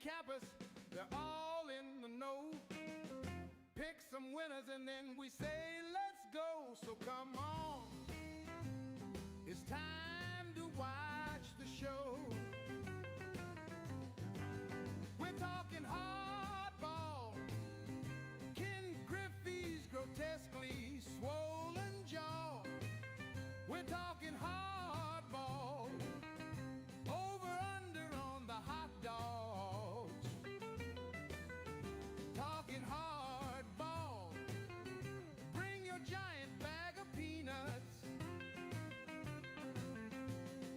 handicappers, they're all in the know. Pick some winners and then we say, let's go. So come on, it's time to watch the show. We're talking hardball, Ken Griffey's grotesquely swollen jaw. We're talking hardball, over under on the hot dogs. Talking hardball, bring your giant bag of peanuts.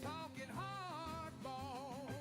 Talking hardball.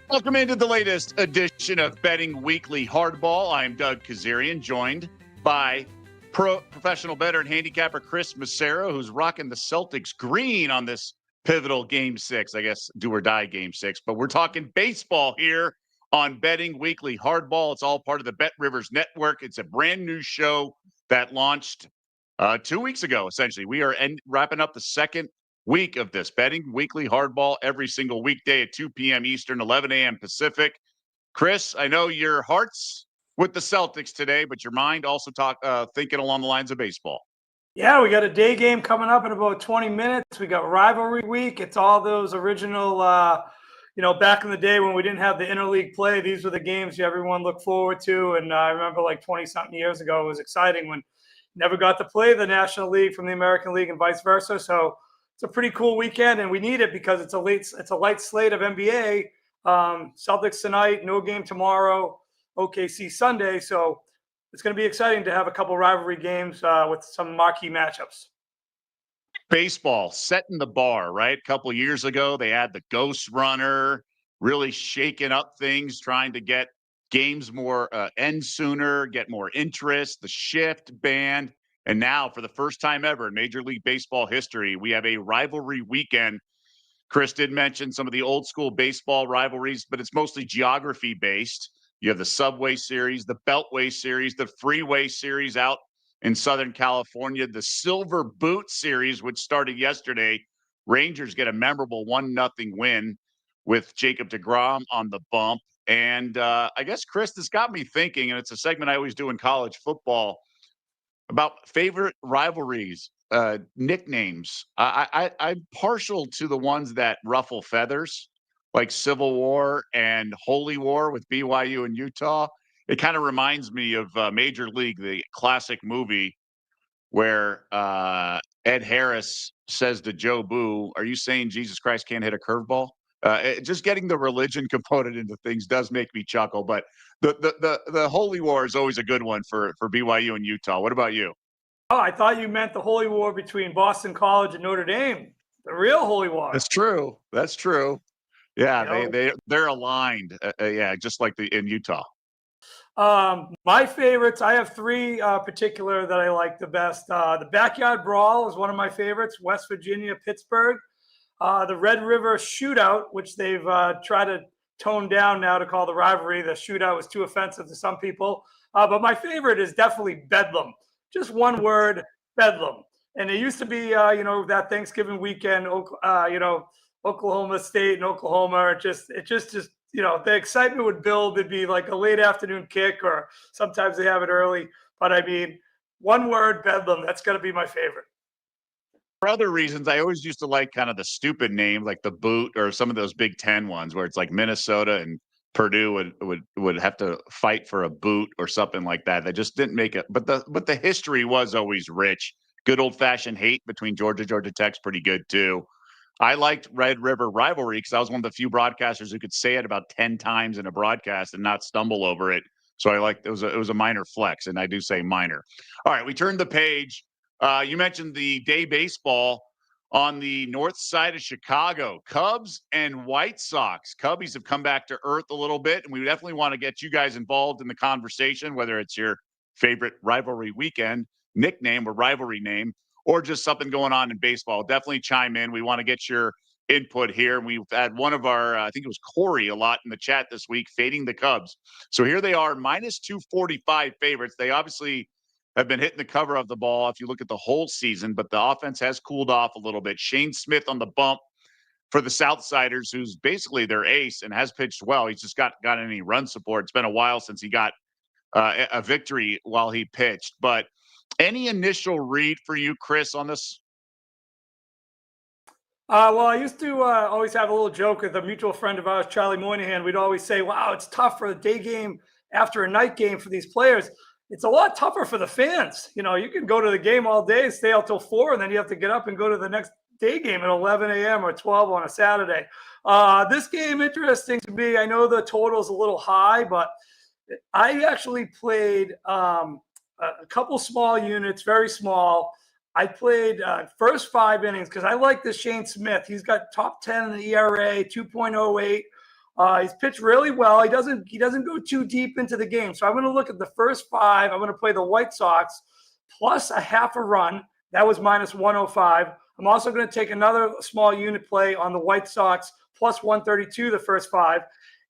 Welcome into the latest edition of Betting Weekly Hardball. I'm Doug Kezirian, joined by professional bettor and handicapper Chris Macero, who's rocking the Celtics green on this pivotal Game 6, I guess do or die Game 6. But we're talking baseball here on Betting Weekly Hardball. It's all part of the Bet Rivers Network. It's a brand new show that launched 2 weeks ago, essentially. We are wrapping up the second week of this Betting Weekly Hardball every single weekday at 2 p.m. Eastern, 11 a.m. Pacific. Chris, I know your heart's with the Celtics today, but your mind also thinking along the lines of baseball. Yeah, we got a day game coming up in about 20 minutes. We got rivalry week. It's all those original, back in the day when we didn't have the interleague play, these were the games everyone looked forward to. And I remember like 20-something years ago, it was exciting when never got to play the National League from the American League and vice versa. So it's a pretty cool weekend, and we need it because it's a light slate of NBA. Celtics tonight, no game tomorrow, OKC Sunday. So it's going to be exciting to have a couple rivalry games with some marquee matchups. Baseball setting the bar, right? A couple of years ago, they had the Ghost Runner, really shaking up things, trying to get games more end sooner, get more interest, the shift band. And now, for the first time ever in Major League Baseball history, we have a rivalry weekend. Chris did mention some of the old school baseball rivalries, but it's mostly geography based. You have the Subway Series, the Beltway Series, the Freeway Series out in Southern California, the Silver Boot Series, which started yesterday. Rangers get a memorable 1-0 win with Jacob deGrom on the bump. And I guess, Chris, this got me thinking, and it's a segment I always do in college football, about favorite rivalries, nicknames. I'm partial to the ones that ruffle feathers, like Civil War and Holy War with BYU and Utah. It kind of reminds me of Major League, the classic movie where Ed Harris says to Joe Boo, "Are you saying Jesus Christ can't hit a curveball?" Just getting the religion component into things does make me chuckle, but the Holy War is always a good one for BYU and Utah. What about you? Oh, I thought you meant the Holy War between Boston College and Notre Dame, the real Holy War. That's true. That's true. Yeah, You know? they're aligned. Yeah, just like in Utah. My favorites, I have three particular that I like the best. The Backyard Brawl is one of my favorites. West Virginia, Pittsburgh. The Red River Shootout, which they've tried to tone down now to call the rivalry. The shootout was too offensive to some people. But my favorite is definitely Bedlam. Just one word, Bedlam. And it used to be, that Thanksgiving weekend, Oklahoma State and Oklahoma. It just, the excitement would build. It'd be like a late afternoon kick, or sometimes they have it early. But I mean, one word, Bedlam. That's going to be my favorite. For other reasons, I always used to like kind of the stupid name, like the Boot, or some of those Big Ten ones where it's like Minnesota and Purdue would have to fight for a boot or something like that. They just didn't make it. But the history was always rich. Good old fashioned hate between Georgia Tech's pretty good too. I liked Red River Rivalry because I was one of the few broadcasters who could say it about 10 times in a broadcast and not stumble over it. So I liked it was a minor flex, and I do say minor. All right, we turned the page You mentioned the day baseball on the north side of Chicago. Cubs and White Sox. Cubbies have come back to earth a little bit, and we definitely want to get you guys involved in the conversation, whether it's your favorite rivalry weekend nickname or rivalry name, or just something going on in baseball. Definitely chime in. We want to get your input here. We've had one of our, I think it was Corey, a lot in the chat this week, fading the Cubs. So here they are, minus 245 favorites. They obviously have been hitting the cover of the ball if you look at the whole season, but the offense has cooled off a little bit. Shane Smith on the bump for the Southsiders, who's basically their ace and has pitched well. He's just got any run support. It's been a while since he got a victory while he pitched. But any initial read for you, Chris, on this? Well, I used to always have a little joke with a mutual friend of ours, Charlie Moynihan. We'd always say, wow, it's tough for a day game after a night game for these players. It's a lot tougher for the fans. You know, you can go to the game all day, stay out till 4, and then you have to get up and go to the next day game at 11 a.m. or 12 on a Saturday. This game, interesting to me. I know the total is a little high, but I actually played a couple small units, very small. I played first 5 innings because I like this Shane Smith. He's got top 10 in the ERA, 2.08. He's pitched really well. He doesn't go too deep into the game. So I'm going to look at the first 5. I'm going to play the White Sox plus a half a run. That was minus 105. I'm also going to take another small unit play on the White Sox plus 132 the first 5.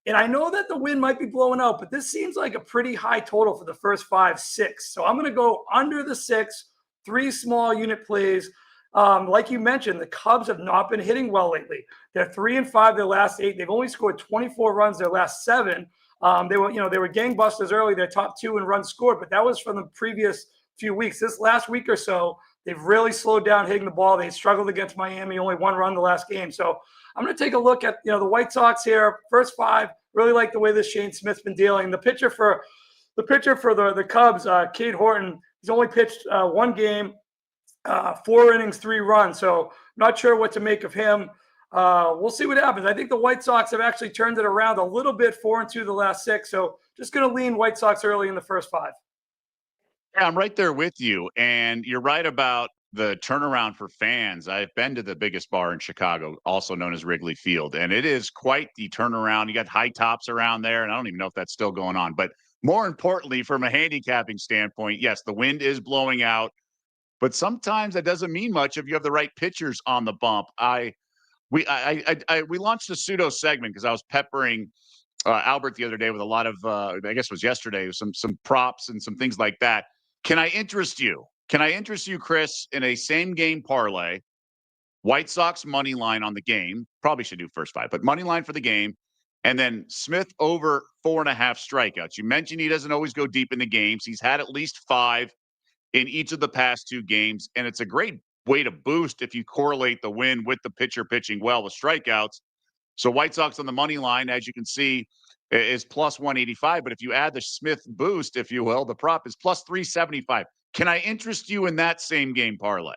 And I know that the wind might be blowing out, but this seems like a pretty high total for the first 5, 6. So I'm going to go under the 6, 3 small unit plays. Like you mentioned, the Cubs have not been hitting well lately. They're 3-5 their last 8. They've only scored 24 runs their last 7. They were gangbusters early. They're top 2 in runs scored, but that was from the previous few weeks. This last week or so, they've really slowed down hitting the ball. They struggled against Miami, only 1 run the last game. So I'm going to take a look at the White Sox here. First 5, really like the way this Shane Smith's been dealing. The pitcher for the Cubs, Cade Horton, he's only pitched 1 game. 4 innings, 3 runs. So not sure what to make of him. We'll see what happens. I think the White Sox have actually turned it around a little bit, 4-2 the last 6. So just going to lean White Sox early in the first 5. Yeah, I'm right there with you. And you're right about the turnaround for fans. I've been to the biggest bar in Chicago, also known as Wrigley Field, and it is quite the turnaround. You got high tops around there, and I don't even know if that's still going on. But more importantly, from a handicapping standpoint, yes, the wind is blowing out. But sometimes that doesn't mean much if you have the right pitchers on the bump. We launched a pseudo segment because I was peppering Albert the other day with a lot of I guess it was yesterday, some props and some things like that. Can I interest you? Can I interest you, Chris, in a same game parlay? White Sox money line on the game. Probably should do first 5, but money line for the game. And then Smith over 4.5 strikeouts. You mentioned he doesn't always go deep in the games. He's had at least 5 in each of the past 2 games. And it's a great way to boost if you correlate the win with the pitcher pitching well with strikeouts. So White Sox on the money line, as you can see, is plus 185. But if you add the Smith boost, if you will, the prop is plus 375. Can I interest you in that same game parlay?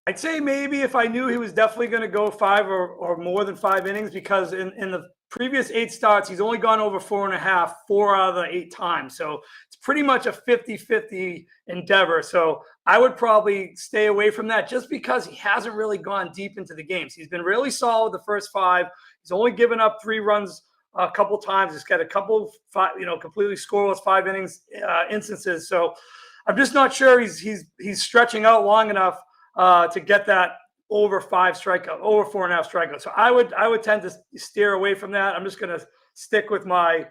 I'd say maybe if I knew he was definitely going to go 5 or more than 5 innings, because in the previous 8 starts, he's only gone over 4.5, 4 out of the 8 times. So it's pretty much a 50-50 endeavor. So I would probably stay away from that just because he hasn't really gone deep into the games. He's been really solid the first 5. He's only given up 3 runs a couple times. He's got a couple, completely scoreless 5 innings instances. So I'm just not sure he's stretching out long enough to get that over 5 strikeout, over 4.5 strikeouts. So I would tend to steer away from that. I'm just going to stick with my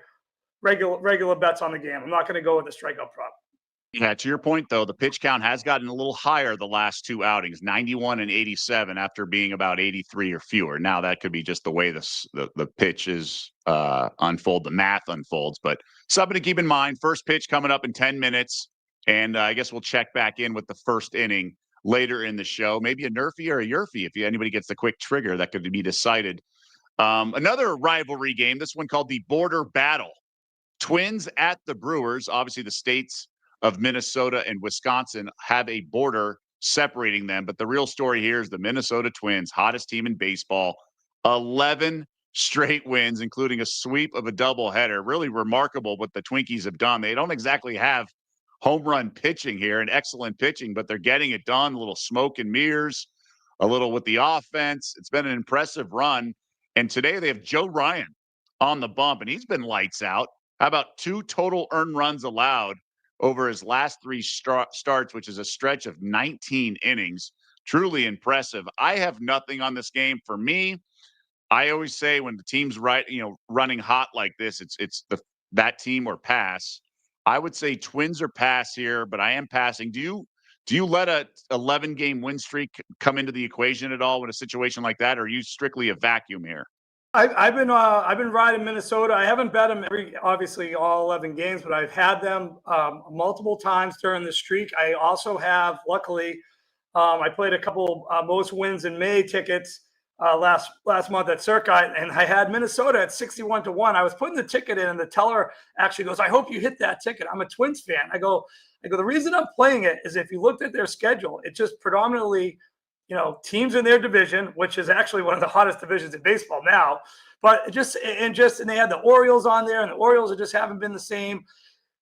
regular bets on the game. I'm not going to go with the strikeout prop. Yeah, to your point, though, the pitch count has gotten a little higher the last 2 outings, 91 and 87 after being about 83 or fewer. Now, that could be just the way the pitches unfold, the math unfolds. But something to keep in mind, first pitch coming up in 10 minutes. And I guess we'll check back in with the first inning later in the show. Maybe a nerfy or a yerfy if anybody gets the quick trigger that could be decided. Another rivalry game, this one called the Border Battle. Twins at the Brewers. Obviously, the states of Minnesota and Wisconsin have a border separating them. But the real story here is the Minnesota Twins, hottest team in baseball, 11 straight wins, including a sweep of a doubleheader. Really remarkable what the Twinkies have done. They don't exactly have home run pitching here and excellent pitching, but they're getting it done. A little smoke and mirrors, a little with the offense. It's been an impressive run. And today they have Joe Ryan on the bump, and he's been lights out. How about 2 total earned runs allowed over his last 3 starts, which is a stretch of 19 innings? Truly impressive. I have nothing on this game. For me, I always say when the team's running hot like this, it's that team or pass. I would say Twins or pass here, but I am passing. Do you let a 11-game win streak come into the equation at all in a situation like that, or are you strictly a vacuum here? I've been riding Minnesota. I haven't bet them obviously all 11 games, but I've had them multiple times during the streak. I also have, luckily, I played a couple most wins in May tickets last month at Circa, and I had Minnesota at 61-1. I was putting the ticket in, and the teller actually goes, "I hope you hit that ticket." I'm a Twins fan. I go, the reason I'm playing it is if you looked at their schedule, it's just predominantly, teams in their division, which is actually one of the hottest divisions in baseball now. But and they had the Orioles on there, and the Orioles just haven't been the same.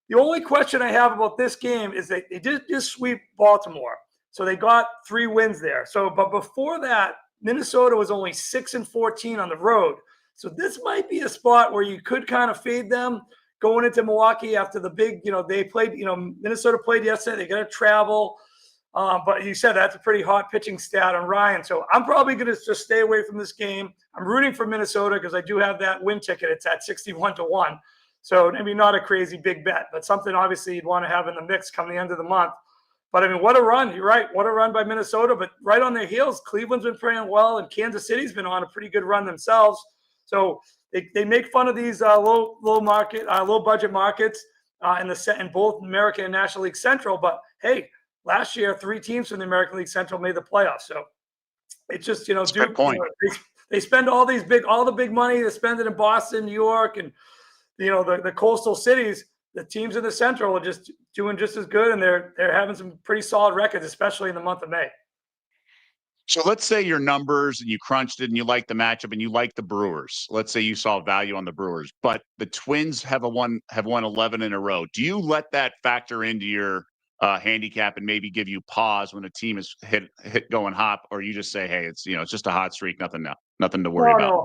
The only question I have about this game is that they did just sweep Baltimore, so they got 3 wins there. So, but before that, Minnesota was only 6-14 on the road. So this might be a spot where you could kind of fade them going into Milwaukee after the big, they played, Minnesota played yesterday. They got to travel. But you said that's a pretty hot pitching stat on Ryan. So I'm probably going to just stay away from this game. I'm rooting for Minnesota because I do have that win ticket. It's at 61-1. So maybe not a crazy big bet, but something obviously you'd want to have in the mix come the end of the month. But I mean, what a run. You're right. What a run by Minnesota. But right on their heels, Cleveland's been playing well, and Kansas City's been on a pretty good run themselves. So they make fun of these low budget markets in both American and National League Central. But hey, last year, 3 teams from the American League Central made the playoffs. So it's just, Duke, they spend all the big money. They spend it in Boston, New York, and, the coastal cities. The teams in the Central are just doing just as good, and they're having some pretty solid records, especially in the month of May. So let's say your numbers and you crunched it and you like the matchup and you like the Brewers. Let's say you saw value on the Brewers, but the Twins have won 11 in a row. Do you let that factor into your handicap and maybe give you pause when a team is hit going hot, or you just say, hey, it's just a hot streak, nothing to worry about?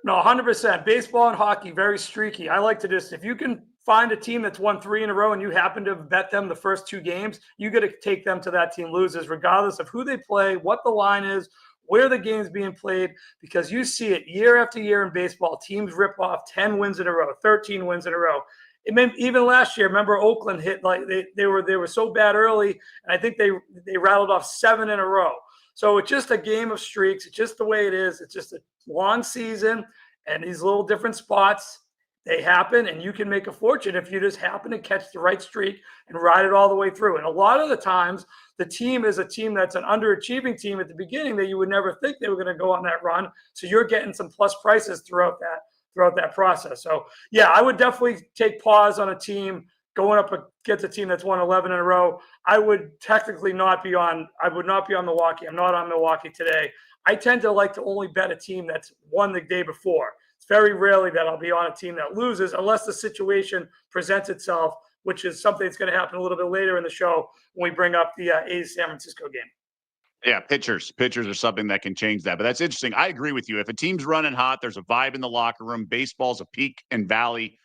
100%. Baseball and hockey, very streaky. I like to if you can find a team that's won 3 in a row and you happen to bet them the first 2 games, you got to take them to that team loses, regardless of who they play, what the line is, where the game's being played, because you see it year after year in baseball. Teams rip off 10 wins in a row, 13 wins in a row. Even last year, remember Oakland hit they were so bad early, and I think they rattled off 7 in a row. So it's just a game of streaks. It's just the way it is. It's just a long season, and these little different spots, they happen, and you can make a fortune if you just happen to catch the right streak and ride it all the way through. And a lot of the times, the team is a team that's an underachieving team at the beginning that you would never think they were going to go on that run. So you're getting some plus prices throughout that process. So yeah, I would definitely take pause on a team going up against a team that's won 11 in a row. I would not be on Milwaukee. I'm not on Milwaukee today. I tend to like to only bet a team that's won the day before. It's very rarely that I'll be on a team that loses unless the situation presents itself, which is something that's going to happen a little bit later in the show when we bring up the A's San Francisco game. Yeah, pitchers are something that can change that. But that's interesting. I agree with you. If a team's running hot, there's a vibe in the locker room. Baseball's a peak and valley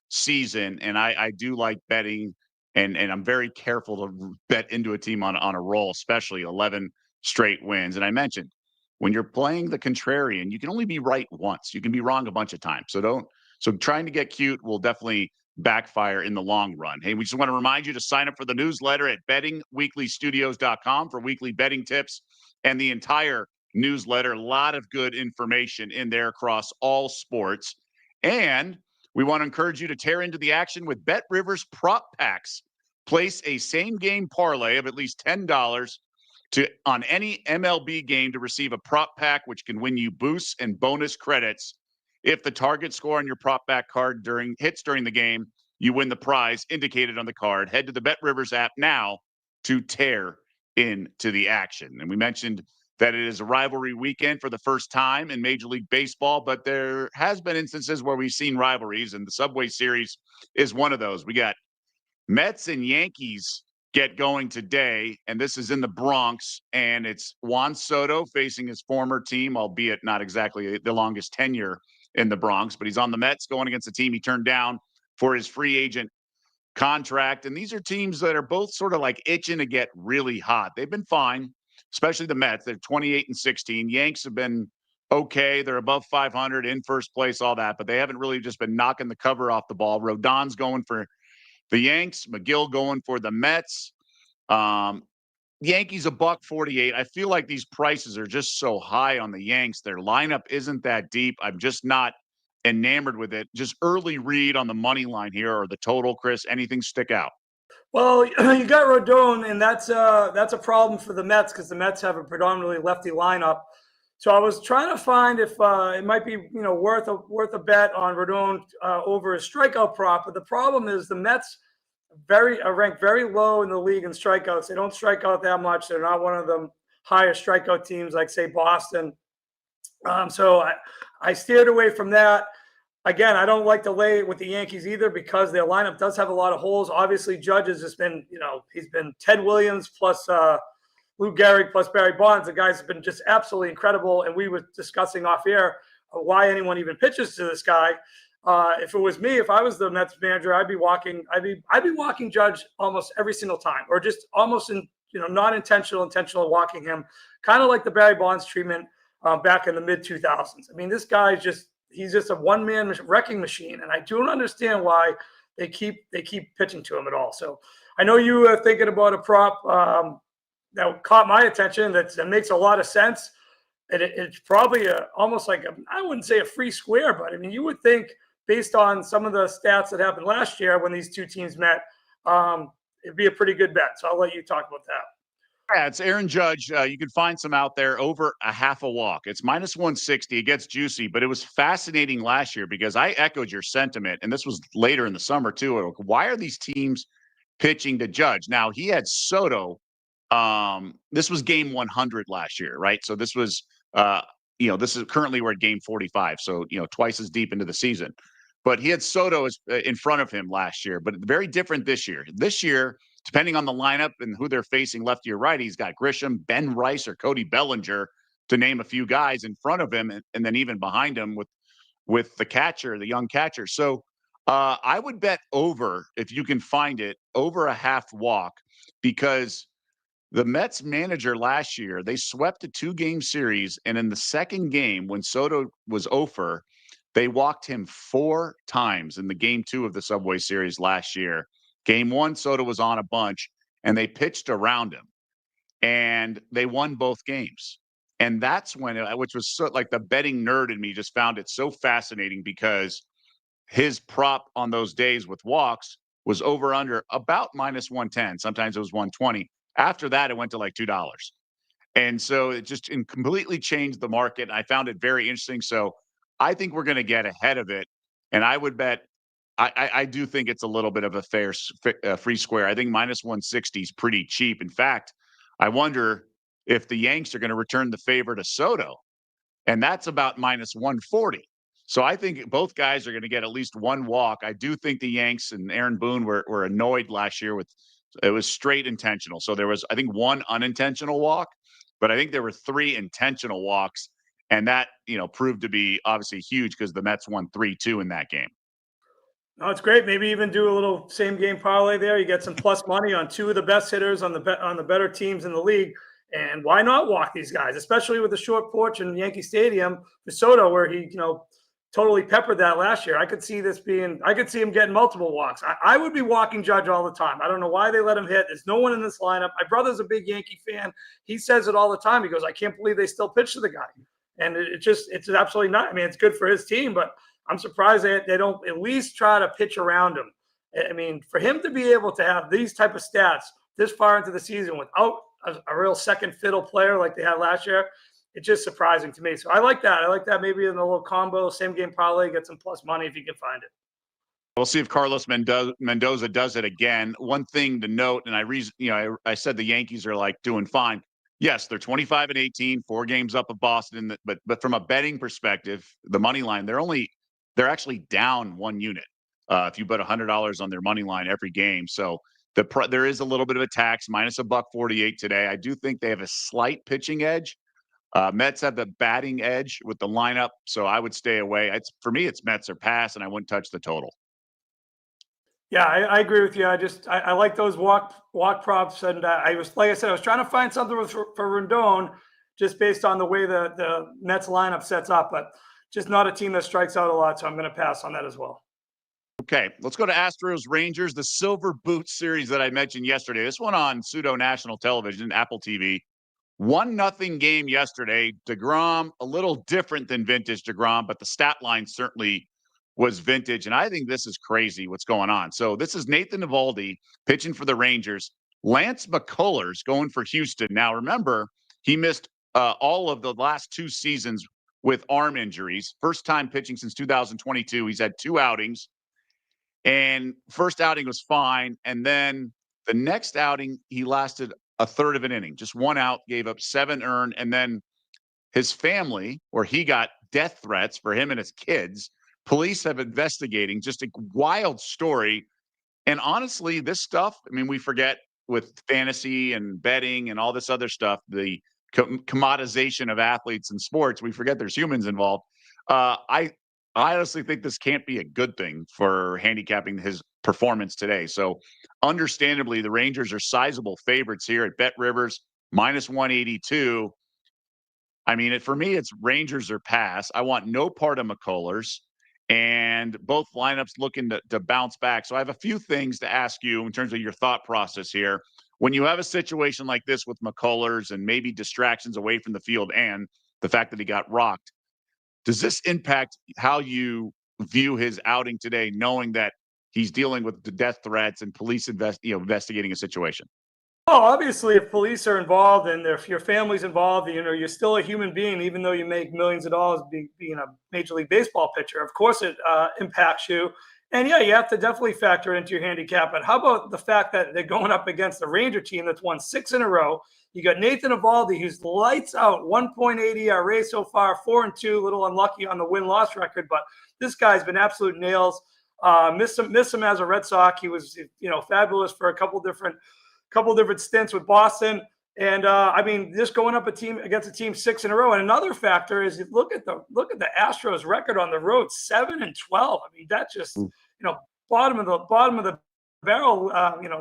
season, and I do like betting, and I'm very careful to bet into a team on a roll, especially 11 straight wins. And I mentioned, when you're playing the contrarian, you can only be right once. You can be wrong a bunch of times. So trying to get cute will definitely backfire in the long run. Hey, we just want to remind you to sign up for the newsletter at bettingweeklystudios.com for weekly betting tips and the entire newsletter. A lot of good information in there across all sports. And we want to encourage you to tear into the action with Bet Rivers prop packs. Place a same game parlay of at least $10 on any MLB game to receive a prop pack, which can win you boosts and bonus credits. If the target score on your prop pack card hits during the game, you win the prize indicated on the card. Head to the Bet Rivers app now to tear into the action. And we mentioned that it is a rivalry weekend for the first time in Major League Baseball, but there has been instances where we've seen rivalries, and the Subway Series is one of those. We got Mets and Yankees get going today, and this is in the Bronx, and it's Juan Soto facing his former team, albeit not exactly the longest tenure in the Bronx, but he's on the Mets going against a team he turned down for his free agent contract. And these are teams that are both sort of like itching to get really hot. They've been fine, especially the Mets. They're 28 and 16. Yanks have been okay. They're above 500 in first place, all that, but they haven't really just been knocking the cover off the ball. Rodon's going for the Yanks, McGill going for the Mets. Yankees $1.48. I feel like these prices are just so high on the Yanks. Their lineup isn't that deep. I'm just not enamored with it. Just early read on the money line here or the total, Chris. Anything stick out? Well, you got Rodon, and that's a problem for the Mets because the Mets have a predominantly lefty lineup. So I was trying to find if it might be worth a bet on Rodon over a strikeout prop. But the problem is the Mets are ranked very low in the league in strikeouts. They don't strike out that much. They're not one of the higher strikeout teams like say Boston. So I steered away from that. Again, I don't like to lay it with the Yankees either because their lineup does have a lot of holes. Obviously, Judge has just been, he's been Ted Williams plus Lou Gehrig plus Barry Bonds. The guy's been just absolutely incredible. And we were discussing off air why anyone even pitches to this guy. If it was me, if I was the Mets manager, I'd be walking Judge almost every single time, or just almost not intentional walking him, kind of like the Barry Bonds treatment back in the mid 2000s. I mean, this guy he's just a one-man wrecking machine, and I don't understand why they keep pitching to him at all. So I know you were thinking about a prop that caught my attention that makes a lot of sense. And it's probably almost like I wouldn't say a free square, but I mean, you would think based on some of the stats that happened last year when these two teams met, it'd be a pretty good bet. So I'll let you talk about that. Yeah, it's Aaron Judge. You can find some out there over a half a walk. It's minus 160. It gets juicy, but it was fascinating last year because I echoed your sentiment, and this was later in the summer too. Why are these teams pitching to Judge? Now, he had Soto. This was game 100 last year, right? So this was, this is currently we're at game 45. So, twice as deep into the season. But he had Soto in front of him last year, but very different this year. This year, depending on the lineup and who they're facing lefty or righty, he's got Grisham, Ben Rice, or Cody Bellinger, to name a few guys in front of him, and then even behind him with the catcher, the young catcher. So I would bet over, if you can find it, over a half walk, because the Mets manager last year, they swept a 2-game series, and in the second game, when Soto was 0-for, they walked him 4 times in the game 2 of the Subway Series last year. Game 1, Soto was on a bunch, and they pitched around him, and they won both games. And that's when, which was so, like the betting nerd in me just found it so fascinating because his prop on those days with walks was over under about minus 110. Sometimes it was 120. After that, it went to like $2. And so it just completely changed the market. I found it very interesting. So I think we're going to get ahead of it. And I would bet, I do think it's a little bit of a fair free square. I think minus 160 is pretty cheap. In fact, I wonder if the Yanks are going to return the favor to Soto. And that's about minus 140. So I think both guys are going to get at least one walk. I do think the Yanks and Aaron Boone were annoyed last year with it was straight intentional. So there was, I think, one unintentional walk, but I think there were 3 intentional walks. And that, proved to be obviously huge because the Mets won 3-2 in that game. No, it's great. Maybe even do a little same game parlay there. You get some plus money on 2 of the best hitters on the better teams in the league. And why not walk these guys, especially with the short porch in Yankee Stadium for Soto, where he, totally peppered that last year. I could see him getting multiple walks. I would be walking Judge all the time. I don't know why they let him hit. There's no one in this lineup. My brother's a big Yankee fan. He says it all the time. He goes, I can't believe they still pitch to the guy. And it's absolutely not. I mean, it's good for his team, but I'm surprised they don't at least try to pitch around him. I mean, for him to be able to have these type of stats this far into the season without a real second fiddle player like they had last year, it's just surprising to me. So I like that. I like that maybe in the little combo, same game parlay, get some plus money if you can find it. We'll see if Carlos Mendoza does it again. One thing to note, and I said the Yankees are like doing fine. Yes, they're 25 and 18, 4 games up of Boston. But from a betting perspective, the money line, they're actually down 1 unit. if you bet $100 on their money line every game. So there is a little bit of a tax, minus $1.48 today. I do think they have a slight pitching edge. Mets have the batting edge with the lineup, so I would stay away. For me, it's Mets or pass, and I wouldn't touch the total. Yeah, I agree with you. I like those walk props, and I was, like I said, I was trying to find something for Rendon just based on the way the Mets lineup sets up, but just not a team that strikes out a lot, so I'm going to pass on that as well. Okay, let's go to Astros Rangers, the Silver Boot series that I mentioned yesterday. This one on pseudo national television, Apple TV. 1-0 game yesterday. DeGrom, a little different than vintage DeGrom, but the stat line certainly was vintage. And I think this is crazy what's going on. So this is Nathan Eovaldi pitching for the Rangers. Lance McCullers going for Houston. Now, remember, he missed all of the last 2 seasons with arm injuries. First time pitching since 2022. He's had 2 outings. And first outing was fine. And then the next outing, he lasted a third of an inning, just 1 out, gave up 7 earned. And then his family, where he got death threats for him and his kids, police have investigating, just a wild story. And honestly, this stuff, I mean, we forget with fantasy and betting and all this other stuff, the commodization of athletes and sports, we forget there's humans involved. I honestly think this can't be a good thing for handicapping his performance today. So understandably, the Rangers are sizable favorites here at Bet Rivers, minus 182. I mean, for me, it's Rangers or pass. I want no part of McCullers, and both lineups looking to bounce back. So I have a few things to ask you in terms of your thought process here. When you have a situation like this with McCullers and maybe distractions away from the field and the fact that he got rocked, does this impact how you view his outing today, knowing that he's dealing with the death threats and police investigating a situation? Oh, obviously, if police are involved and if your family's involved, you're still a human being, even though you make millions of dollars being a Major League Baseball pitcher. Of course, it impacts you. And yeah, you have to definitely factor into your handicap. But how about the fact that they're going up against the Ranger team that's won 6 in a row? You got Nathan Eovaldi, who's lights out, 1.80 ERA so far, 4-2, a little unlucky on the win-loss record, but this guy's been absolute nails. Miss him as a Red Sox. He was, fabulous for a couple different stints with Boston. And I mean, just going up against a team 6 in a row. And another factor is look at the Astros record on the road, 7-12. I mean, that's just bottom of the barrel.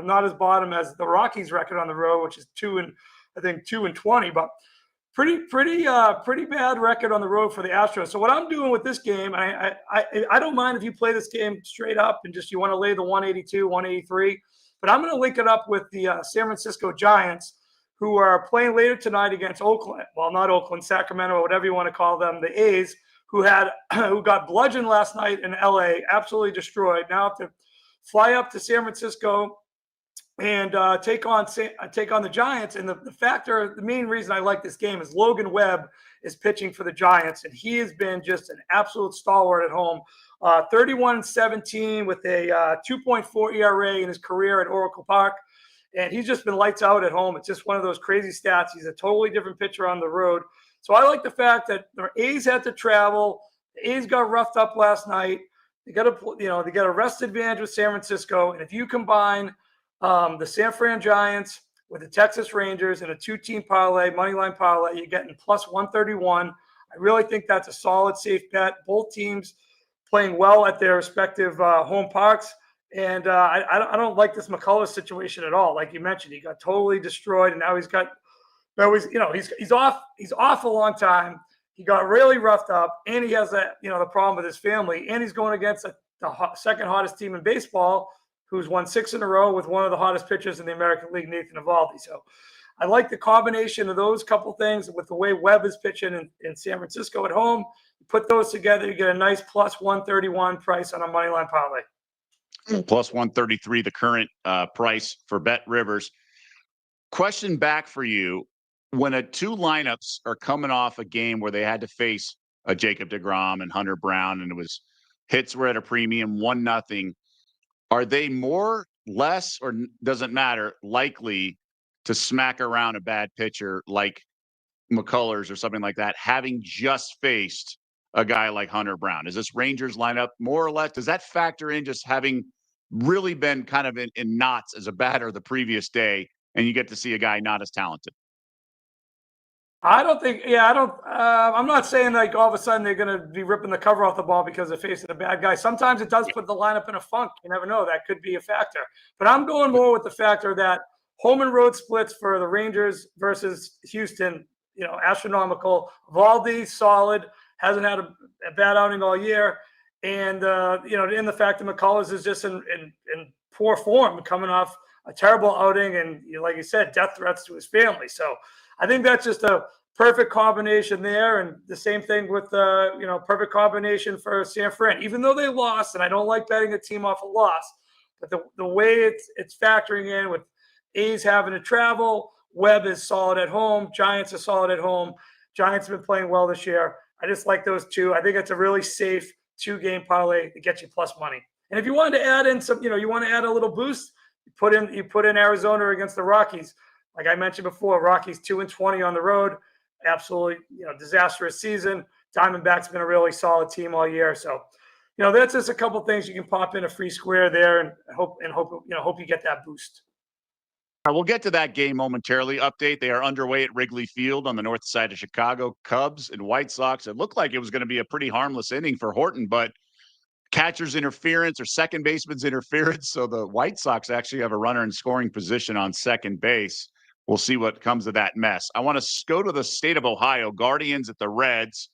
Not as bottom as the Rockies record on the road, which is 2-20, but pretty bad record on the road for the Astros. So what I'm doing with this game, I don't mind if you play this game straight up and just you want to lay the 182, 183, but I'm going to link it up with the San Francisco Giants, who are playing later tonight against Oakland. Well, not Oakland, Sacramento, whatever you want to call them, the A's, who got bludgeoned last night in LA, absolutely destroyed. Now have to fly up to San Francisco and take on the Giants. And the main reason I like this game is Logan Webb is pitching for the Giants, and he has been just an absolute stalwart at home. 31-17 with a 2.4 ERA in his career at Oracle Park. And he's just been lights out at home. It's just one of those crazy stats. He's a totally different pitcher on the road. So I like the fact that the A's had to travel. The A's got roughed up last night. They got a rest advantage with San Francisco. And if you combine the San Fran Giants with the Texas Rangers in a 2-team parlay, moneyline parlay, you're getting plus 131. I really think that's a solid, safe bet. Both teams playing well at their respective home parks. And I don't like this McCullers situation at all. Like you mentioned, he got totally destroyed, and now he's off a long time. He got really roughed up, and he has the problem with his family, and he's going against the second hottest team in baseball, who's won 6 in a row with one of the hottest pitchers in the American League, Nathan Eovaldi. So I like the combination of those couple things with the way Webb is pitching in San Francisco at home. You put those together, you get a nice plus 131 price on a moneyline parlay. Plus 133, the current price for Bet Rivers. Question back for you. When 2 lineups are coming off a game where they had to face a Jacob deGrom and Hunter Brown, and hits were at a premium, 1-0, are they more, less, or doesn't matter, likely to smack around a bad pitcher like McCullers or something like that, having just faced a guy like Hunter Brown? Is this Rangers lineup more or less? Does that factor in just having really been kind of in knots as a batter the previous day, and you get to see a guy not as talented? I don't think. Yeah, I don't. I'm not saying like all of a sudden they're going to be ripping the cover off the ball because they're facing a bad guy. Sometimes it does put the lineup in a funk. You never know. That could be a factor. But I'm going more with the factor that home and road splits for the Rangers versus Houston. Astronomical. Valdi solid. Hasn't had a bad outing all year. And in the fact that McCullers is just in poor form, coming off a terrible outing, and like you said, death threats to his family. So I think that's just a perfect combination there, and the same thing with perfect combination for San Fran. Even though they lost, and I don't like betting a team off a loss, but the way it's factoring in with A's having to travel, Webb is solid at home, Giants are solid at home. Giants have been playing well this year. I just like those two. I think it's a really safe 2-game parlay to get you plus money. And if you wanted to add in some, you want to add a little boost, you put in Arizona against the Rockies. Like I mentioned before, Rockies 2-20 on the road. Absolutely, disastrous season. Diamondbacks been a really solid team all year. So, that's just a couple things you can pop in a free square there, and hope you get that boost. We'll get to that game momentarily. Update: they are underway at Wrigley Field on the north side of Chicago. Cubs and White Sox. It looked like it was going to be a pretty harmless inning for Horton, but catcher's interference or second baseman's interference. So the White Sox actually have a runner in scoring position on second base. We'll see what comes of that mess. I want to go to the state of Ohio. Guardians at the Reds.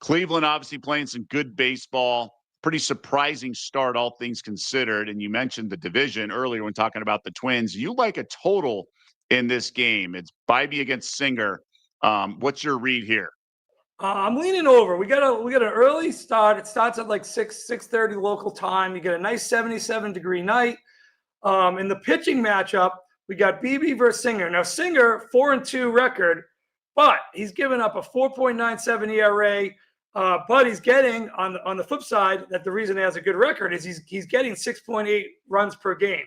Cleveland obviously playing some good baseball. Pretty surprising start, all things considered. And you mentioned the division earlier when talking about the Twins. You like a total in this game. It's Bybee against Singer. What's your read here? I'm leaning over. We got an early start. It starts at like 6:30 local time. You get a nice 77-degree night. In the pitching matchup, we got Bybee versus Singer. Now Singer 4-2 record, but he's given up a 4.97 ERA. But he's getting on the flip side that the reason he has a good record is he's getting 6.8 runs per game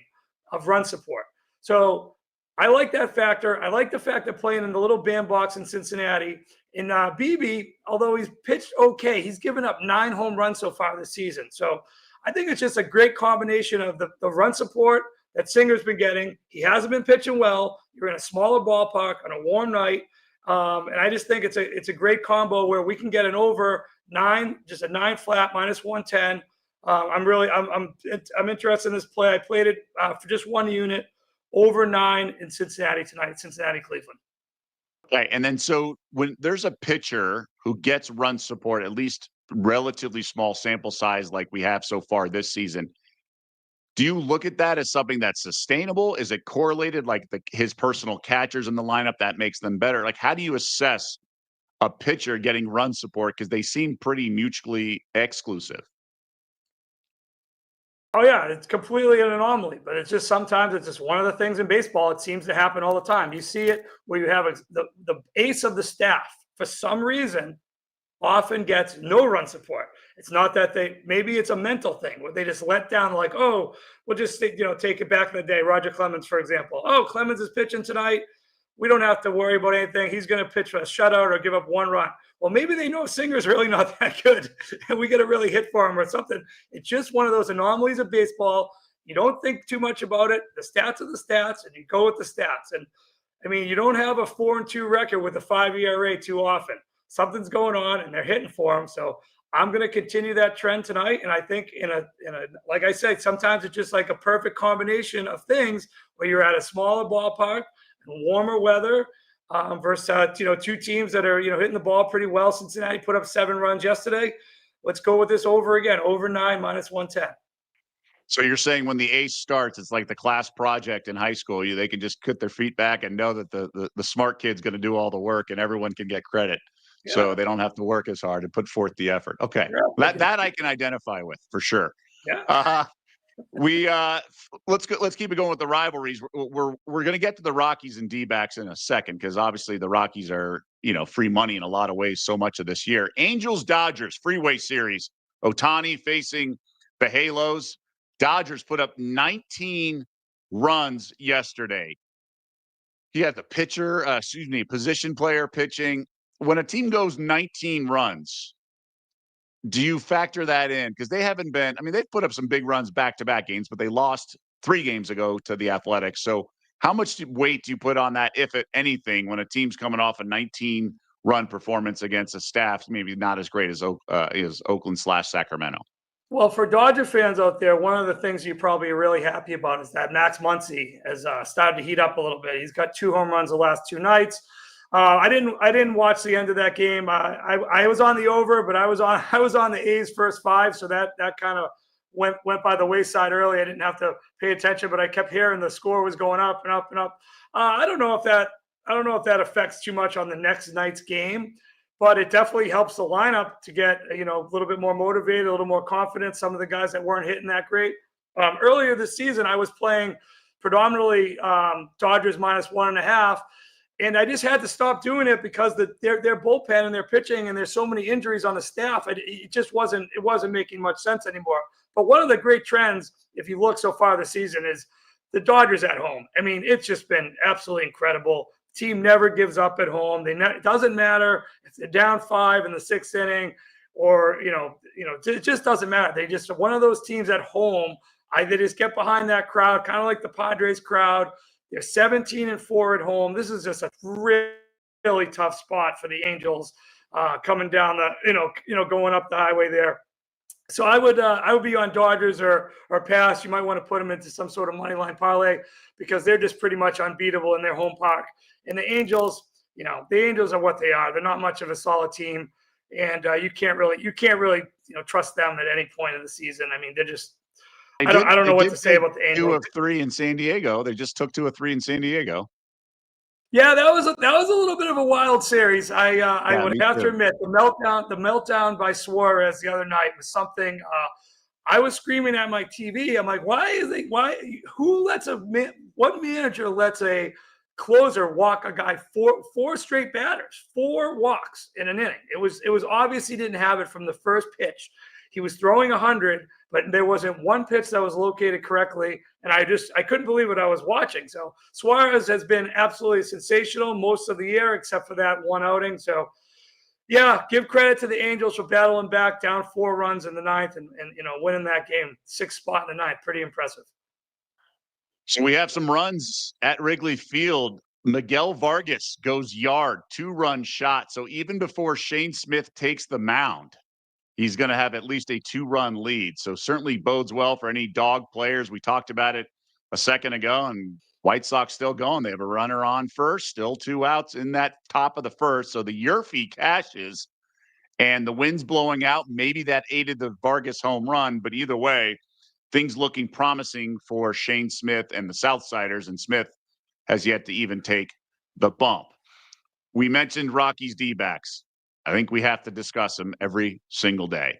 of run support. So I like that factor. I like the fact that playing in the little bandbox in Cincinnati. And Bybee, although he's pitched okay, he's given up 9 home runs so far this season. So I think it's just a great combination of the run support that Singer's been getting. He hasn't been pitching well. You're in a smaller ballpark on a warm night. And I just think it's a great combo where we can get an over 9, just a 9 flat minus 110. I'm interested in this play. I played it for just one unit, over 9 in Cincinnati tonight, Cincinnati, Cleveland. Okay, and then so when there's a pitcher who gets run support, at least relatively small sample size like we have so far this season, do you look at that as something that's sustainable? Is it correlated like his personal catchers in the lineup that makes them better? Like, how do you assess a pitcher getting run support? Because they seem pretty mutually exclusive. Oh, yeah, it's completely an anomaly, but it's just sometimes it's just one of the things in baseball. It seems to happen all the time. You see it where you have the ace of the staff, for some reason, often gets no run support. It's not that maybe it's a mental thing where they just let down, like, oh, we'll just take it back in the day. Roger Clemens, for example. Oh, Clemens is pitching tonight. We don't have to worry about anything. He's going to pitch a shutout or give up 1 run. Well, maybe they know Singer's really not that good, and we got to really hit for him or something. It's just one of those anomalies of baseball. You don't think too much about it. The stats are the stats, and you go with the stats. And, I mean, you don't have a 4-2 record with a 5 ERA too often. Something's going on, and they're hitting for him. So I'm going to continue that trend tonight. And I think in a like I said, sometimes it's just like a perfect combination of things where you're at a smaller ballpark and warmer weather versus two teams that are hitting the ball pretty well. Cincinnati put up 7 runs yesterday. Let's go with this over again, over 9 minus 110. So you're saying when the ace starts, it's like the class project in high school. They can just put their feet back and know that the smart kid's going to do all the work and everyone can get credit. Yeah. So they don't have to work as hard and put forth the effort. Okay. Yeah. That I can identify with for sure. Yeah. Let's keep it going with the rivalries. We're going to get to the Rockies and D-backs in a second, because obviously the Rockies are, free money in a lot of ways so much of this year. Angels Dodgers freeway series. Ohtani facing the Halos. Dodgers put up 19 runs yesterday. He had the position player pitching. When a team goes 19 runs, do you factor that in? Because they haven't been, I mean, they've put up some big runs back-to-back games, but they lost 3 games ago to the Athletics. So how much weight do you put on that, if at anything, when a team's coming off a 19-run performance against a staff maybe not as great as Oakland/Sacramento? Well, for Dodger fans out there, one of the things you're probably really happy about is that Max Muncy has started to heat up a little bit. He's got 2 home runs the last 2 nights. I didn't watch the end of that game. I was on the over, but I was on the A's first 5, so that kind of went by the wayside early. I didn't have to pay attention, but I kept hearing the score was going up and up and up. I don't know if that affects too much on the next night's game, but it definitely helps the lineup to get a little bit more motivated, a little more confident. Some of the guys that weren't hitting that great earlier this season, I was playing predominantly Dodgers -1.5. And I just had to stop doing it because their bullpen and their pitching, and there's so many injuries on the staff. It wasn't making much sense anymore. But one of the great trends, if you look so far this season, is the Dodgers at home. I mean, it's just been absolutely incredible. Team never gives up at home. It doesn't matter if they're down 5 in the 6th inning, or it just doesn't matter. They just one of those teams at home. They just get behind that crowd, kind of like the Padres crowd. They're 17-4 at home. This is just a really tough spot for the Angels coming down going up the highway there. So I would be on Dodgers or pass. You might want to put them into some sort of money line parlay, because they're just pretty much unbeatable in their home park. And the Angels are what they are. They're not much of a solid team, and you can't really trust them at any point in the season. I mean, they're just. I don't know what to say about the Angels. 2 of 3 in San Diego. They just took 2 of 3 in San Diego. Yeah, that was a little bit of a wild series. I would have to admit, the meltdown by Suarez the other night was something. I was screaming at my TV. I'm like, what manager lets a closer walk a guy four straight batters, 4 walks in an inning? It was obvious he didn't have it from the first pitch. He was throwing 100, but there wasn't one pitch that was located correctly. And I couldn't believe what I was watching. So Suarez has been absolutely sensational most of the year, except for that one outing. So yeah, give credit to the Angels for battling back, down 4 runs in the 9th and winning that game, 6th spot in the 9th. Pretty impressive. So we have some runs at Wrigley Field. Miguel Vargas goes yard, 2-run shot. So even before Shane Smith takes the mound, he's going to have at least a 2-run lead. So certainly bodes well for any dog players. We talked about it a second ago, and White Sox still going. They have a runner on first, still 2 outs in that top of the first. So the Yerfie cashes, and the wind's blowing out. Maybe that aided the Vargas home run, but either way, things looking promising for Shane Smith and the Southsiders, and Smith has yet to even take the bump. We mentioned Rockies D-backs. I think we have to discuss them every single day.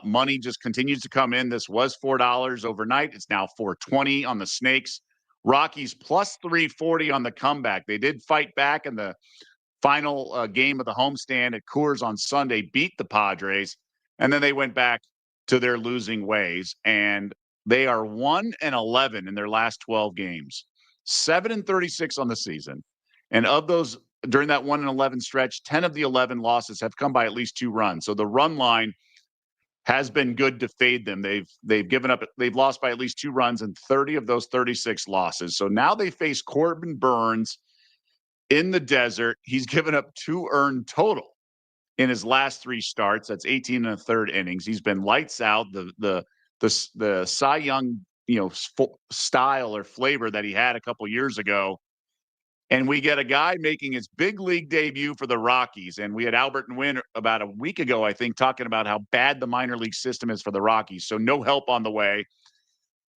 Money just continues to come in. This was $4 overnight. It's now $4.20 on the Snakes. Rockies plus 340 on the comeback. They did fight back in the final game of the homestand at Coors on Sunday, beat the Padres, and then they went back to their losing ways. And they are 1-11 in their last 12 games, 7-36 on the season. And of those, during that 1-11 stretch, 10 of the 11 losses have come by at least 2 runs. So the run line has been good to fade them. They've lost by at least 2 runs in 30 of those 36 losses. So now they face Corbin Burns in the desert. He's given up 2 earned total in his last 3 starts. That's 18 1/3 innings. He's been lights out. The Cy Young, style or flavor that he had a couple years ago. And we get a guy making his big league debut for the Rockies. And we had Albert and Wynn about a week ago, I think, talking about how bad the minor league system is for the Rockies. So no help on the way.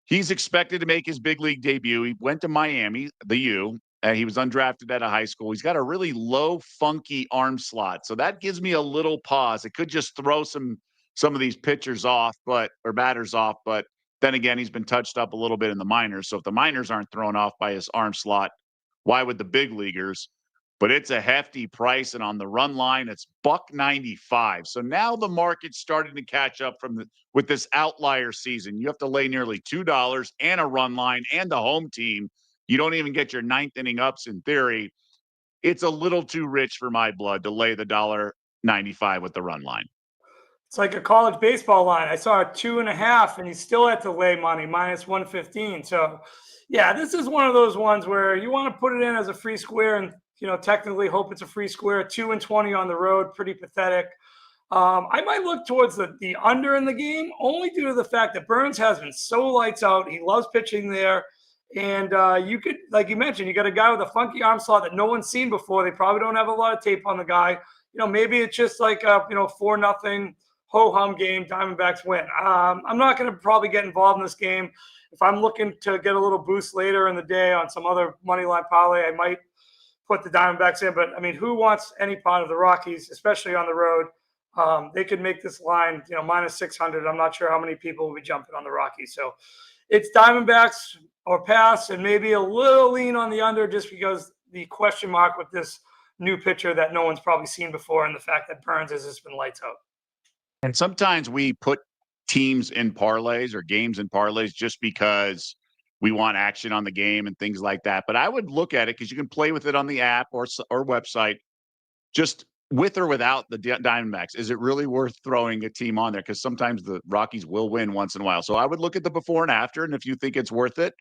He's expected to make his big league debut. He went to Miami, the U, and he was undrafted out of high school. He's got a really low, funky arm slot. So that gives me a little pause. It could just throw some of these pitchers off, or batters off. But then again, he's been touched up a little bit in the minors. So if the minors aren't thrown off by his arm slot, why would the big leaguers? But it's a hefty price, and on the run line, it's $1.95. So now the market's starting to catch up with this outlier season. You have to lay nearly $2 and a run line and the home team. You don't even get your 9th inning ups in theory. It's a little too rich for my blood to lay the $1.95 with the run line. It's like a college baseball line. I saw a 2.5, and he still had to lay money, minus 115. So, yeah, this is one of those ones where you want to put it in as a free square and, technically hope it's a free square. 2-20 on the road, pretty pathetic. I might look towards the under in the game, only due to the fact that Burns has been so lights out. He loves pitching there. And you could, like you mentioned, you got a guy with a funky arm slot that no one's seen before. They probably don't have a lot of tape on the guy. Maybe it's just like a 4-0 ho-hum game, Diamondbacks win. I'm not going to probably get involved in this game. If I'm looking to get a little boost later in the day on some other money line parlay, I might put the Diamondbacks in. But, I mean, who wants any part of the Rockies, especially on the road? They could make this line, minus 600. I'm not sure how many people will be jumping on the Rockies. So it's Diamondbacks or pass, and maybe a little lean on the under just because the question mark with this new pitcher that no one's probably seen before and the fact that Burns has just been lights out. And sometimes we put teams in parlays or games in parlays just because we want action on the game and things like that. But I would look at it because you can play with it on the app or website, just with or without the Diamondbacks. Is it really worth throwing a team on there? Because sometimes the Rockies will win once in a while. So I would look at the before and after, and if you think it's worth it,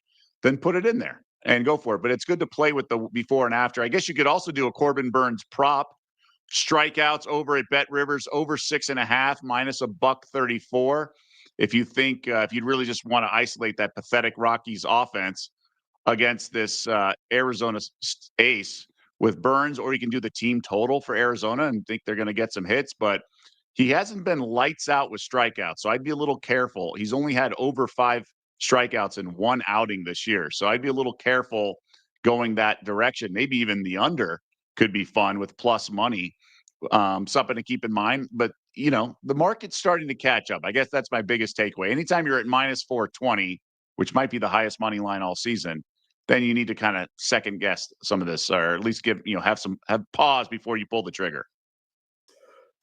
then put it in there and go for it. But it's good to play with the before and after. I guess you could also do a Corbin Burns prop. Strikeouts over at Bet Rivers, over 6.5, minus $134. If you think if you'd really just want to isolate that pathetic Rockies offense against this Arizona ace with Burns, or you can do the team total for Arizona and think they're going to get some hits, but he hasn't been lights out with strikeouts. So I'd be a little careful. He's only had over 5 strikeouts in one outing this year. So I'd be a little careful going that direction. Maybe even the under could be fun with plus money. Something to keep in mind. But, the market's starting to catch up. I guess that's my biggest takeaway. Anytime you're at minus 420, which might be the highest money line all season, then you need to kind of second guess some of this, or at least have pause before you pull the trigger.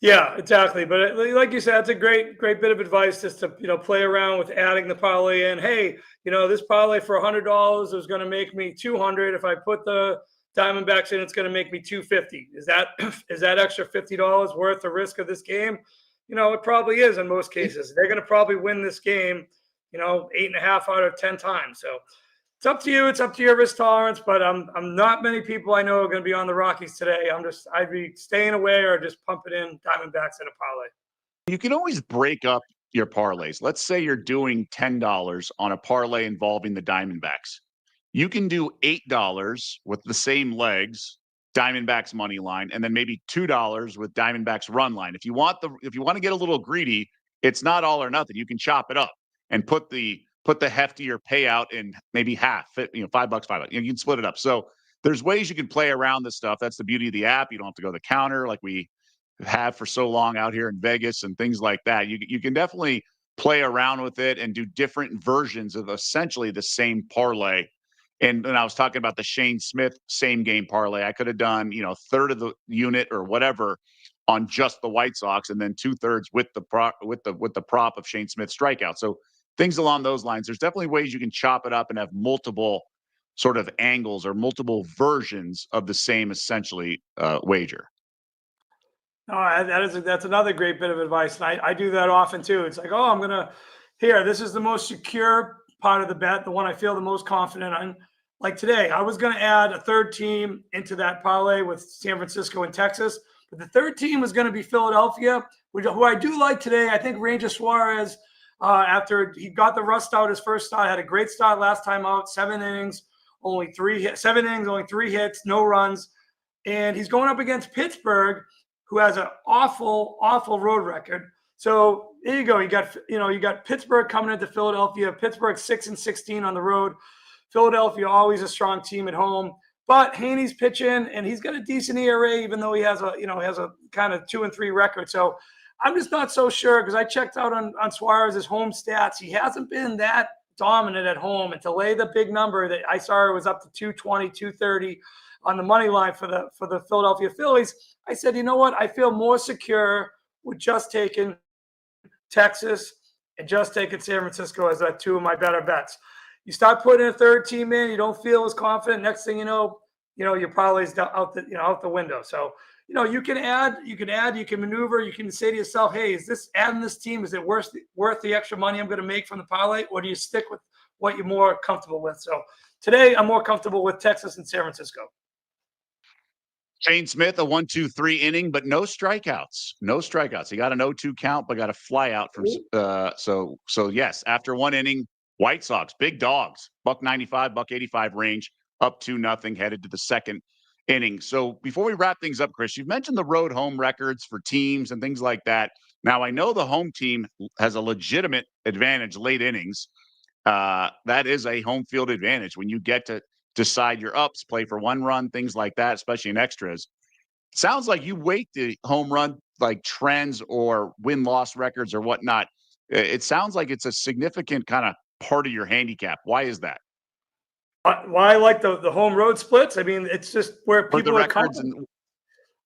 Yeah, exactly. But like you said, it's a great bit of advice just to, play around with adding the parlay in. Hey, this parlay for $100 is going to make me $200. If I put the Diamondbacks in, it's going to make me $250. Is that extra $50 worth the risk of this game? It probably is in most cases. They're going to probably win this game, 8.5 out of 10 times. So it's up to you. It's up to your risk tolerance. But I'm not many people I know are going to be on the Rockies today. I'd be staying away or just pumping in Diamondbacks in a parlay. You can always break up your parlays. Let's say you're doing $10 on a parlay involving the Diamondbacks. You can do $8 with the same legs, Diamondbacks money line, and then maybe $2 with Diamondbacks run line. If you want to get a little greedy, it's not all or nothing. You can chop it up and put the heftier payout in maybe half, $5, $5. You can split it up. So there's ways you can play around this stuff. That's the beauty of the app. You don't have to go to the counter like we have for so long out here in Vegas and things like that. You can definitely play around with it and do different versions of essentially the same parlay. And I was talking about the Shane Smith same game parlay. I could have done, third of the unit or whatever on just the White Sox, and then 2/3 with the prop of Shane Smith strikeout. So things along those lines. There's definitely ways you can chop it up and have multiple sort of angles or multiple versions of the same essentially wager. No, that's another great bit of advice. And I do that often too. It's like, this is the most secure part of the bet, the one I feel the most confident on. Like today, I was going to add a third team into that parlay with San Francisco and Texas, but the third team was going to be Philadelphia, who I do like today. I think Ranger Suarez, after he got the rust out his first start, had a great start last time out, 7 innings, only 3 hits, no runs. And he's going up against Pittsburgh, who has an awful, awful road record. So there you go. You got Pittsburgh coming into Philadelphia. Pittsburgh 6-16 on the road. Philadelphia always a strong team at home. But Haney's pitching, and he's got a decent ERA, even though he has a kind of 2-3 record. So I'm just not so sure because I checked out on Suarez's home stats. He hasn't been that dominant at home, and to lay the big number that I saw it was up to 220, 230 on the money line for the Philadelphia Phillies. I said, you know what? I feel more secure with just taking Texas and just taking San Francisco as 2 of my better bets. You start putting a third team in, you don't feel as confident. Next thing you know, your parlay's out the window. So you can add, you can maneuver, you can say to yourself, hey, is this adding this team? Is it worth the extra money I'm going to make from the parlay? Or do you stick with what you're more comfortable with? So today I'm more comfortable with Texas and San Francisco. Shane Smith, a 1-2-3 inning, but no strikeouts. No strikeouts. He got an 0-2 count, but got a fly out from so yes, after one inning, White Sox, big dogs, $1.95, $1.85 range, up 2-0, headed to the second inning. So before we wrap things up, Chris, you've mentioned the road home records for teams and things like that. Now I know the home team has a legitimate advantage late innings. That is a home field advantage when you get to decide your ups, play for one run, things like that, especially in extras. Sounds like you weight the home run like trends or win-loss records or whatnot. It sounds like it's a significant kind of part of your handicap. Why is that? Why I like the home road splits? I mean, it's just where For the people are records coming. and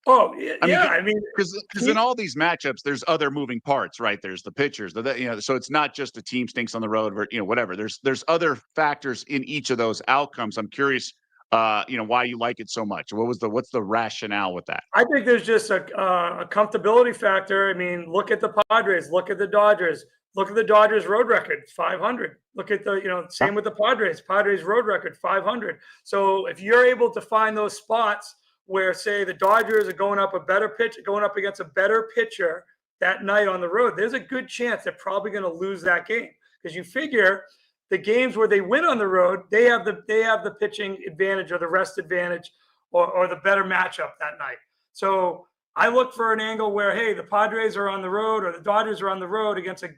Oh, yeah. I mean, because in all these matchups, there's other moving parts, right? There's the pitchers, so it's not just a team stinks on the road, or whatever. There's other factors in each of those outcomes. I'm curious, why you like it so much. What's the rationale with that? I think there's just a comfortability factor. I mean, look at the Padres, look at the Dodgers, look at the Dodgers road record, 500. Look at the, same with the Padres road record, 500. So if you're able to find those spots where, say, the Dodgers are going up against a better pitcher that night on the road, there's a good chance they're probably going to lose that game, because you figure the games where they win on the road, they have the pitching advantage or the rest advantage or the better matchup that night. So I look for an angle where, hey, the Padres are on the road or the Dodgers are on the road against a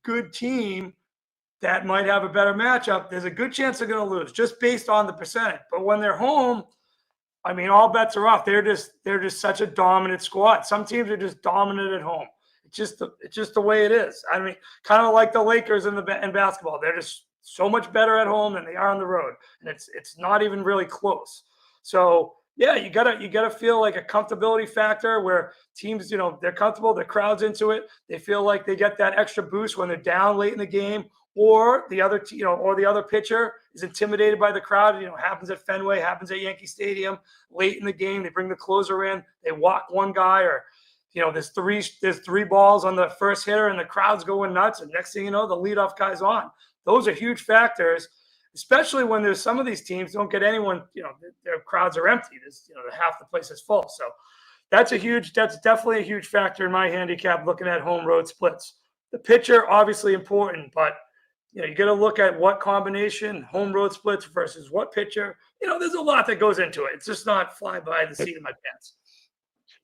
good team that might have a better matchup. There's a good chance they're going to lose just based on the percentage. But when they're home, I mean, all bets are off. They're just such a dominant squad. Some teams are just dominant at home. It's just the way it is. I mean, kind of like the Lakers in basketball. They're just so much better at home than they are on the road, and it's not even really close. So yeah, you gotta feel like a comfortability factor where teams, they're comfortable, their crowd's into it. They feel like they get that extra boost when they're down late in the game, or the other pitcher is intimidated by the crowd. Happens at Fenway, happens at Yankee Stadium late in the game. They bring the closer in, they walk one guy, or there's three balls on the first hitter and the crowd's going nuts, and next thing you know, the leadoff guy's on. Those are huge factors, especially when there's some of these teams don't get anyone, their crowds are empty. There's, half the place is full. So that's definitely a huge factor in my handicap, looking at home road splits. The pitcher, obviously important, but you got to look at what combination, home road splits versus what pitcher. There's a lot that goes into it. It's just not fly by the seat of my pants.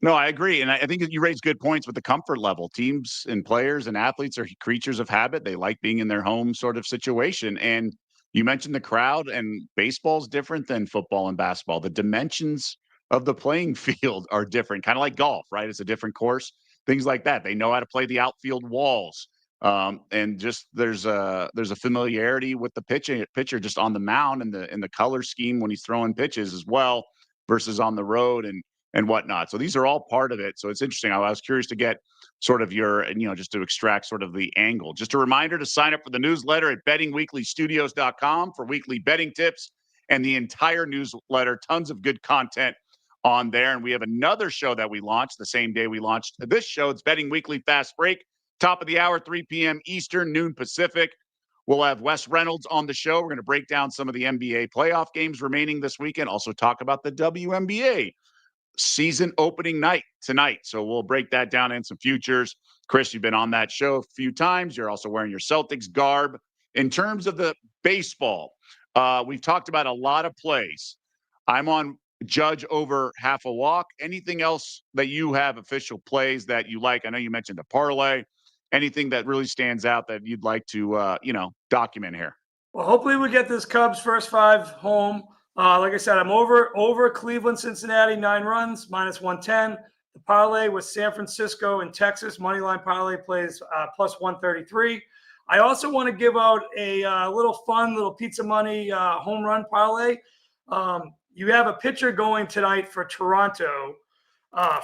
No, I agree. And I think you raise good points with the comfort level. Teams and players and athletes are creatures of habit. They like being in their home sort of situation. And you mentioned the crowd, and baseball's different than football and basketball. The dimensions of the playing field are different, kind of like golf, right? It's a different course, things like that. They know how to play the outfield walls. And just there's a familiarity with the pitcher just on the mound and the color scheme when he's throwing pitches as well versus on the road and whatnot. So these are all part of it. So it's interesting. I was curious to get sort of just to extract sort of the angle. Just a reminder to sign up for the newsletter at bettingweeklystudios.com for weekly betting tips and the entire newsletter. Tons of good content on there. And we have another show that we launched the same day we launched this show. It's Betting Weekly Fast Break, top of the hour, 3 p.m. Eastern, noon Pacific. We'll have Wes Reynolds on the show. We're going to break down some of the NBA playoff games remaining this weekend. Also talk about the WNBA season opening night tonight. So we'll break that down and some futures. Chris, you've been on that show a few times. You're also wearing your Celtics garb. In terms of the baseball, we've talked about a lot of plays. I'm on Judge over half a walk. Anything else that you have official plays that you like? I know you mentioned a parlay. Anything that really stands out that you'd like to, document here? Well, hopefully we get this Cubs first 5 home. Like I said, I'm over Cleveland, Cincinnati, 9 runs, -110. The parlay was San Francisco and Texas. Moneyline parlay plays +133. I also want to give out a little pizza money home run parlay. You have a pitcher going tonight for Toronto,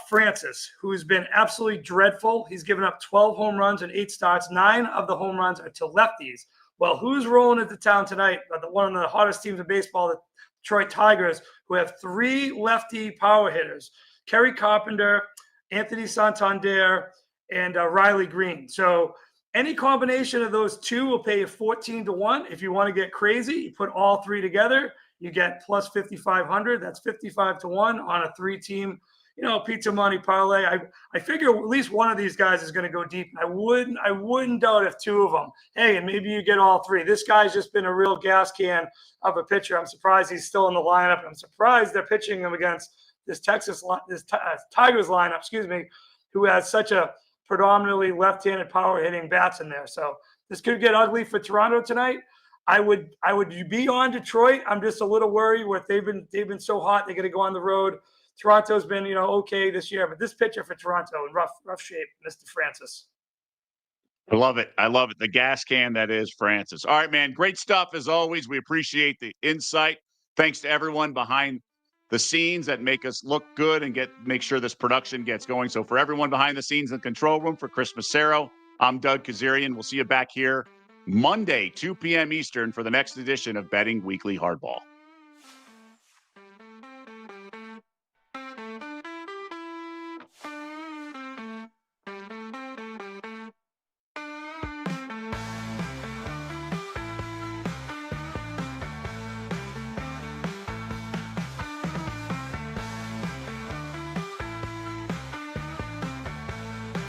Francis, who's been absolutely dreadful. He's given up 12 home runs in 8 starts. 9 of the home runs are to lefties. Well, who's rolling into town tonight? One of the hottest teams in baseball, the Detroit Tigers, who have 3 lefty power hitters. Kerry Carpenter, Anthony Santander, and Riley Green. So any combination of those two will pay you 14-1. If you want to get crazy, you put all three together, you get plus 5,500. That's 55-1 on a 3-team, pizza money parlay. I figure at least one of these guys is going to go deep. I wouldn't doubt if two of them. Hey, and maybe you get all three. This guy's just been a real gas can of a pitcher. I'm surprised he's still in the lineup. I'm surprised they're pitching him against this Tigers lineup, who has such a predominantly left-handed power hitting bats in there. So this could get ugly for Toronto tonight. I would be on Detroit. I'm just a little worried with they've been so hot. They're going to go on the road. Toronto's been, okay this year, but this pitcher for Toronto in rough shape, Mr. Francis. I love it. The gas can that is Francis. All right, man. Great stuff as always. We appreciate the insight. Thanks to everyone behind the scenes that make us look good and make sure this production gets going. So for everyone behind the scenes in the control room, for Chris Macero, I'm Doug Kezirian. We'll see you back here Monday, 2 p.m. Eastern for the next edition of Betting Weekly Hardball.